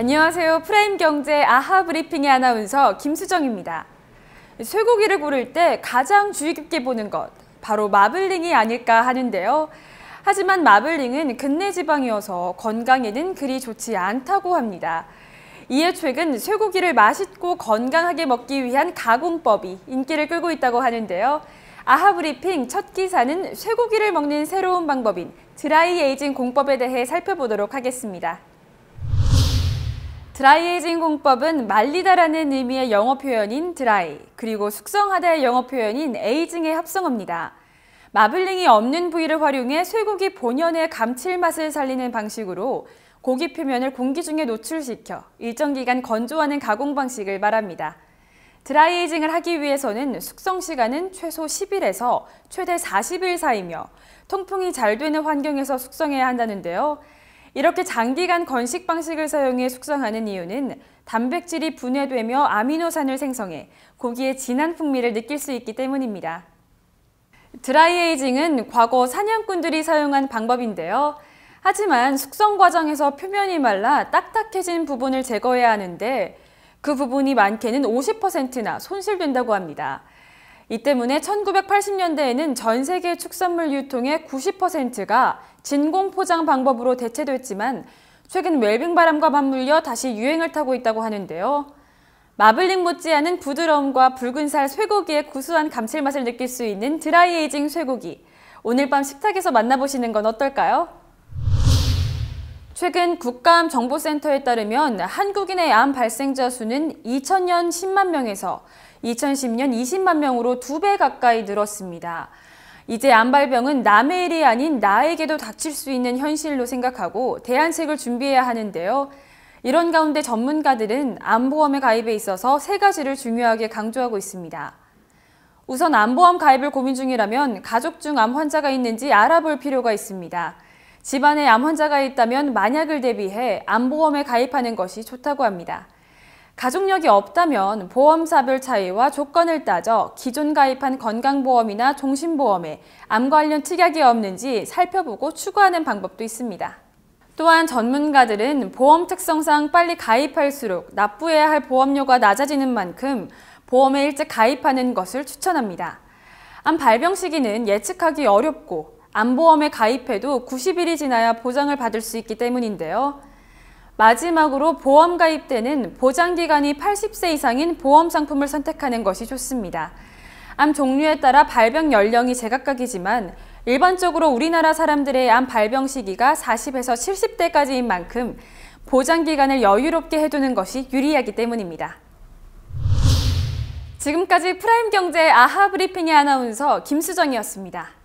안녕하세요. 프라임경제 아하브리핑의 아나운서 김수정입니다. 쇠고기를 고를 때 가장 주의 깊게 보는 것, 바로 마블링이 아닐까 하는데요. 하지만 마블링은 근내 지방이어서 건강에는 그리 좋지 않다고 합니다. 이에 최근 쇠고기를 맛있고 건강하게 먹기 위한 가공법이 인기를 끌고 있다고 하는데요. 아하브리핑 첫 기사는 쇠고기를 먹는 새로운 방법인 드라이 에이징 공법에 대해 살펴보도록 하겠습니다. 드라이 에이징 공법은 말리다라는 의미의 영어 표현인 드라이, 그리고 숙성하다의 영어 표현인 에이징의 합성어입니다. 마블링이 없는 부위를 활용해 쇠고기 본연의 감칠맛을 살리는 방식으로 고기 표면을 공기 중에 노출시켜 일정 기간 건조하는 가공 방식을 말합니다. 드라이 에이징을 하기 위해서는 숙성 시간은 최소 10일에서 최대 40일 사이며 통풍이 잘 되는 환경에서 숙성해야 한다는데요. 이렇게 장기간 건식 방식을 사용해 숙성하는 이유는 단백질이 분해되며 아미노산을 생성해 고기의 진한 풍미를 느낄 수 있기 때문입니다. 드라이 에이징은 과거 사냥꾼들이 사용한 방법인데요. 하지만 숙성 과정에서 표면이 말라 딱딱해진 부분을 제거해야 하는데 그 부분이 많게는 50%나 손실된다고 합니다. 이 때문에 1980년대에는 전 세계 축산물 유통의 90%가 진공 포장 방법으로 대체됐지만 최근 웰빙 바람과 맞물려 다시 유행을 타고 있다고 하는데요. 마블링 못지않은 부드러움과 붉은 살 쇠고기의 구수한 감칠맛을 느낄 수 있는 드라이 에이징 쇠고기. 오늘 밤 식탁에서 만나보시는 건 어떨까요? 최근 국가암정보센터에 따르면 한국인의 암 발생자 수는 2000년 10만 명에서 2010년 20만 명으로 2배 가까이 늘었습니다. 이제 암발병은 남의 일이 아닌 나에게도 닥칠 수 있는 현실로 생각하고 대안책을 준비해야 하는데요. 이런 가운데 전문가들은 암보험의 가입에 있어서 3가지를 중요하게 강조하고 있습니다. 우선 암보험 가입을 고민 중이라면 가족 중 암 환자가 있는지 알아볼 필요가 있습니다. 집안에 암 환자가 있다면 만약을 대비해 암보험에 가입하는 것이 좋다고 합니다. 가족력이 없다면 보험사별 차이와 조건을 따져 기존 가입한 건강보험이나 종신보험에 암 관련 특약이 없는지 살펴보고 추가하는 방법도 있습니다. 또한 전문가들은 보험 특성상 빨리 가입할수록 납부해야 할 보험료가 낮아지는 만큼 보험에 일찍 가입하는 것을 추천합니다. 암 발병 시기는 예측하기 어렵고 암보험에 가입해도 90일이 지나야 보장을 받을 수 있기 때문인데요. 마지막으로 보험 가입 때는 보장기간이 80세 이상인 보험 상품을 선택하는 것이 좋습니다. 암 종류에 따라 발병 연령이 제각각이지만 일반적으로 우리나라 사람들의 암 발병 시기가 40에서 70대까지인 만큼 보장기간을 여유롭게 해두는 것이 유리하기 때문입니다. 지금까지 프라임경제 아하브리핑의 아나운서 김수정이었습니다.